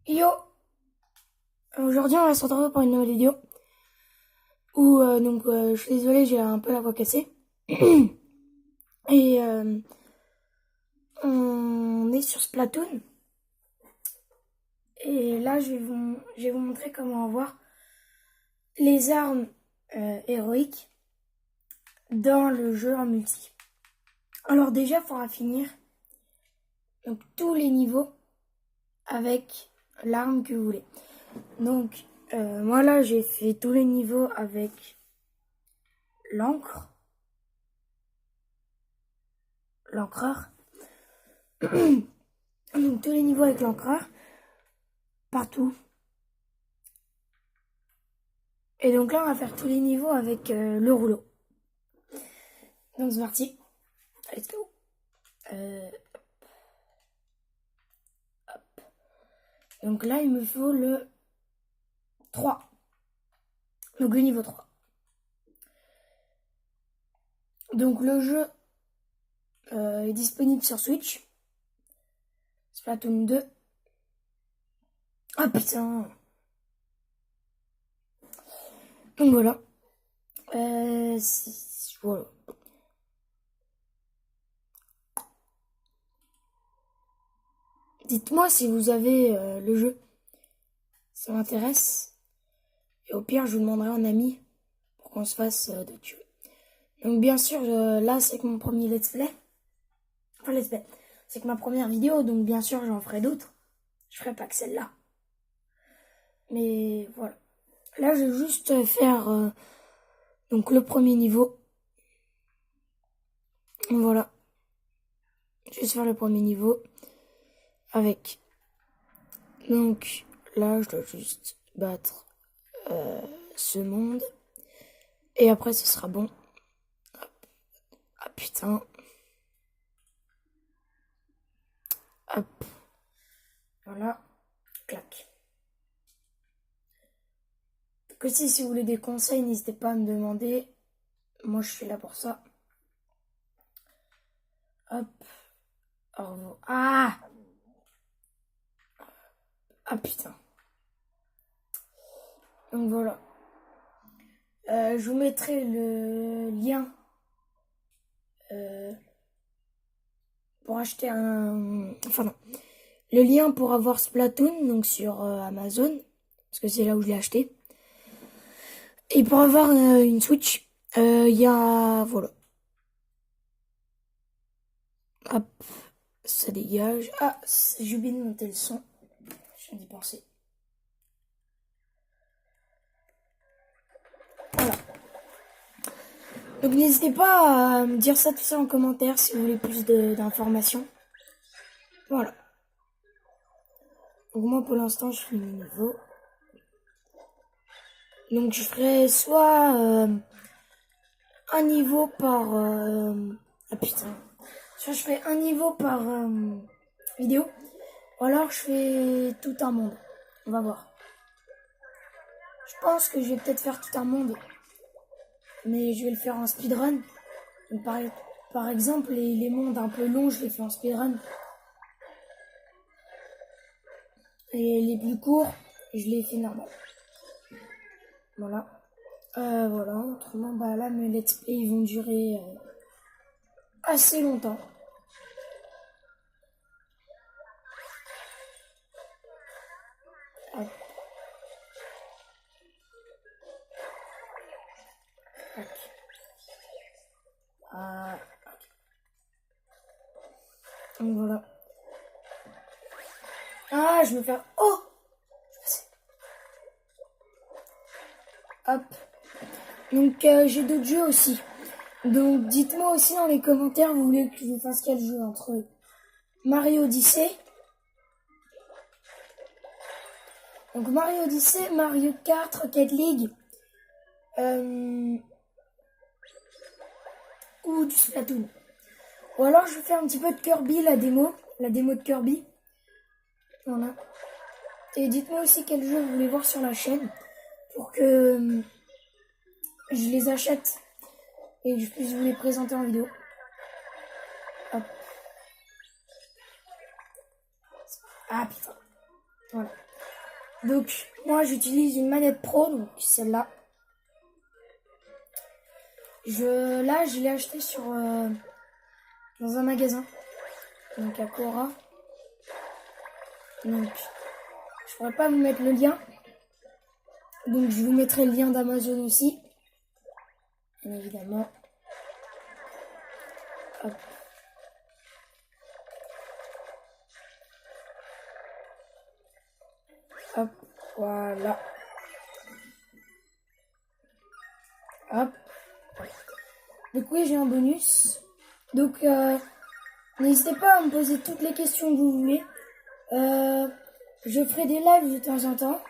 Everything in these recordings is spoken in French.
Yo, aujourd'hui on va se retrouver pour une nouvelle vidéo où je suis désolée, j'ai un peu la voix cassée et on est sur Splatoon et là je vais vous montrer comment avoir les armes héroïques dans le jeu en multi. Alors déjà il faudra finir donc tous les niveaux avec l'arme que vous voulez. Donc moi là j'ai fait tous les niveaux avec l'encreur. Donc tous les niveaux avec l'encreur, partout. Et donc là on va faire tous les niveaux avec le rouleau. Donc c'est parti. Let's go. Donc là il me faut le 3. Donc le niveau 3. Donc le jeu est disponible sur Switch. Splatoon 2. Ah putain. Donc voilà. Voilà. Dites-moi si vous avez le jeu. Ça m'intéresse. Et au pire, je vous demanderai un ami pour qu'on se fasse de tuer. Donc bien sûr, là c'est que mon premier let's play. Enfin let's play. C'est que ma première vidéo, donc bien sûr j'en ferai d'autres. Je ferai pas que celle-là. Mais voilà. Là je vais juste faire donc le premier niveau. Voilà. Je vais juste faire le premier niveau. Avec. Donc là je dois juste battre ce monde. Et après ce sera bon. Hop. Ah putain. Hop. Voilà. Clac. Donc aussi si vous voulez des conseils, n'hésitez pas à me demander. Moi je suis là pour ça. Hop. Au revoir. Ah! Ah putain. Donc voilà. Je vous mettrai le lien pour acheter un... Enfin non. Le lien pour avoir Splatoon, donc sur Amazon. Parce que c'est là où je l'ai acheté. Et pour avoir une Switch, il y a... Voilà. Hop. Ça dégage. Ah, j'ai oublié de monter le son. Je viens d'y penser. Voilà. Donc n'hésitez pas à me dire ça tout ça en commentaire si vous voulez plus d'informations. Voilà. Donc moi pour l'instant je fais mes niveaux. Donc je ferai soit un niveau par... Ah putain. Soit je fais un niveau par vidéo. Ou alors je fais tout un monde. On va voir. Je pense que je vais peut-être faire tout un monde. Mais je vais le faire en speedrun. Donc par exemple les mondes un peu longs je les fais en speedrun. Et les plus courts je les fais normal. Voilà. Voilà. Autrement bah là mes let's play ils vont durer assez longtemps. Hop. Tac. Ah, donc voilà. Ah, je me fais... Oh! Hop. Donc j'ai d'autres jeux aussi. Donc dites-moi aussi dans les commentaires, vous voulez que je vous fasse quel jeu entre Mario Odyssey. Donc Mario Odyssey, Mario Kart, Rocket League. Ou du Splatoon. Ou alors je vais faire un petit peu de Kirby, la démo de Kirby. Voilà. Et dites-moi aussi quel jeu vous voulez voir sur la chaîne pour que je les achète et que je puisse vous les présenter en vidéo. Hop. Ah putain. Voilà. Donc, moi, j'utilise une manette pro, donc celle-là. Là, je l'ai acheté dans un magasin, donc à Cora. Donc, je pourrais pas vous mettre le lien. Donc, je vous mettrai le lien d'Amazon aussi, bien évidemment. Hop. Hop, voilà. Hop. Donc oui, j'ai un bonus. Donc, n'hésitez pas à me poser toutes les questions que vous voulez. Je ferai des lives de temps en temps.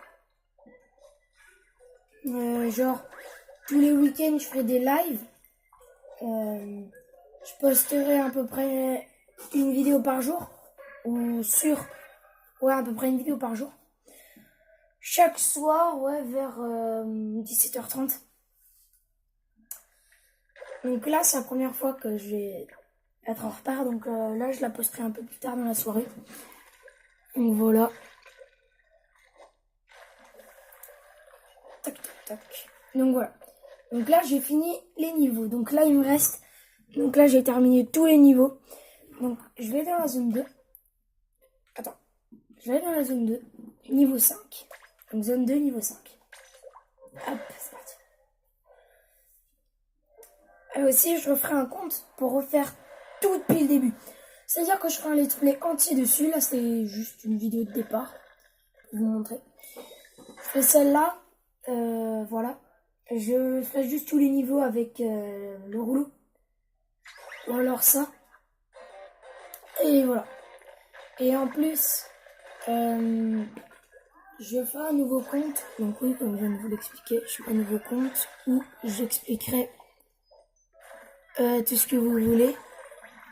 Genre, tous les week-ends, je ferai des lives. Je posterai à peu près une vidéo par jour. Ouais, à peu près une vidéo par jour. Chaque soir, ouais, vers 17h30. Donc là, c'est la première fois que je vais être en retard. Donc là, je la posterai un peu plus tard dans la soirée. Donc voilà. Tac, tac, tac. Donc voilà. Donc là, j'ai fini les niveaux. Donc là, il me reste... Donc là, j'ai terminé tous les niveaux. Donc, je vais dans la zone 2. Attends. Je vais dans la zone 2. Niveau 5. Donc zone 2, niveau 5. Hop, c'est parti. Et aussi, je referai un compte pour refaire tout depuis le début. C'est-à-dire que je ferai un let's play entier dessus. Là, c'est juste une vidéo de départ. Pour vous montrer. Je fais celle-là. Voilà. Je ferai juste tous les niveaux avec le rouleau. Ou alors ça. Et voilà. Et en plus, je ferai un nouveau compte. Donc oui, comme je viens de vous l'expliquer, je ferai un nouveau compte où j'expliquerai tout ce que vous voulez.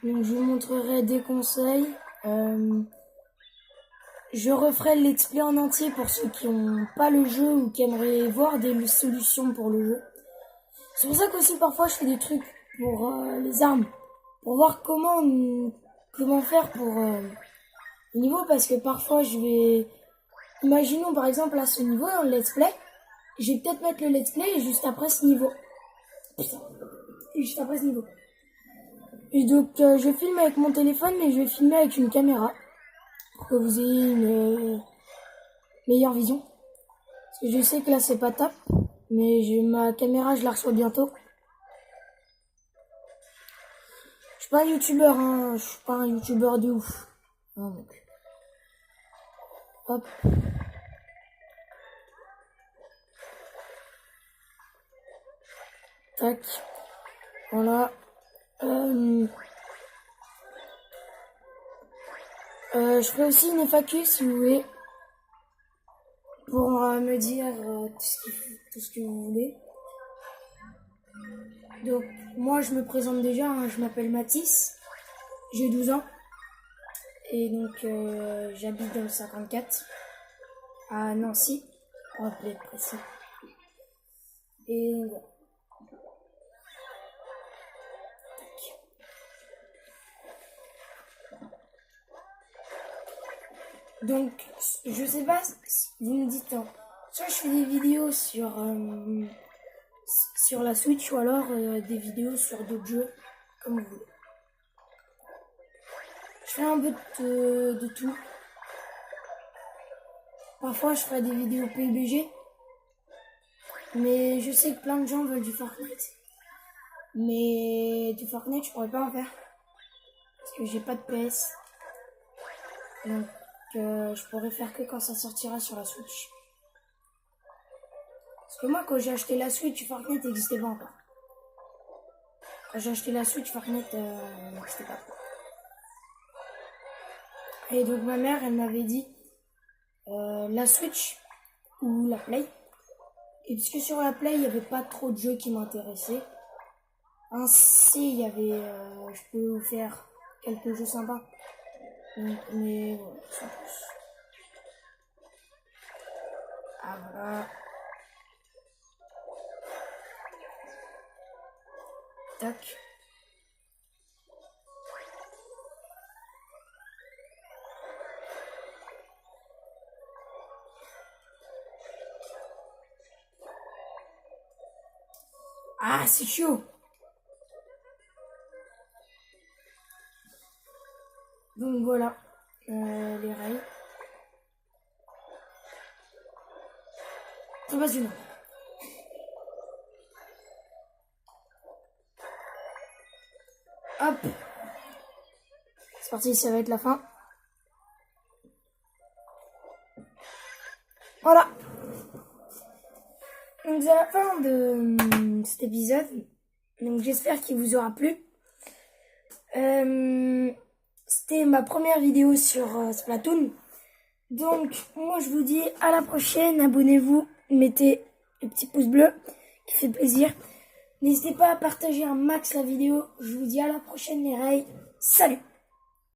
Donc je vous montrerai des conseils. Je referai le let's play en entier pour ceux qui n'ont pas le jeu ou qui aimeraient voir des solutions pour le jeu. C'est pour ça qu'aussi parfois je fais des trucs pour les armes. Pour voir comment faire pour le niveau. Parce que parfois je vais... Imaginons par exemple à ce niveau dans le let's play. Je vais peut-être mettre le let's play juste après ce niveau. Putain. Et juste après ce niveau. Et donc je filme avec mon téléphone, mais je vais filmer avec une caméra. Pour que vous ayez une meilleure vision. Parce que je sais que là c'est pas top. Mais ma caméra je la reçois bientôt. Je suis pas un youtubeur, hein. Je suis pas un youtubeur de ouf. Non, donc. Hop. Tac. Voilà. Je ferai aussi une FAQ si vous voulez. Pour me dire tout ce que vous voulez. Donc, moi je me présente déjà, hein, je m'appelle Mathis. J'ai 12 ans. Et donc, j'habite dans le 54. À Nancy. Pour être précis. Et voilà. Donc, je sais pas, vous me dites, hein, soit je fais des vidéos sur la Switch ou alors des vidéos sur d'autres jeux, comme vous voulez. Je fais un peu de tout. Parfois, je ferai des vidéos PUBG, mais je sais que plein de gens veulent du Fortnite. Mais du Fortnite, je pourrais pas en faire, parce que j'ai pas de PS. Donc, je pourrais faire que quand ça sortira sur la Switch. Parce que moi, quand j'ai acheté la Switch, Fortnite n'existait pas encore. Quand j'ai acheté la Switch, Fortnite n'existait pas. Et donc ma mère, elle m'avait dit la Switch ou la Play. Et puisque sur la Play, il n'y avait pas trop de jeux qui m'intéressaient. Ainsi, il y avait... je peux vous faire quelques jeux sympas. Mais voilà, sans plus. Ah voilà. Tac. Ah, c'est chaud. Donc voilà, les rails. Très passionnant. Hop. C'est parti, ça va être la fin. Voilà. Donc c'est la fin de cet épisode. Donc j'espère qu'il vous aura plu. C'était ma première vidéo sur Splatoon. Donc moi je vous dis à la prochaine. Abonnez-vous, mettez le petit pouce bleu qui fait plaisir. N'hésitez pas à partager un max la vidéo. Je vous dis à la prochaine les rails. Salut!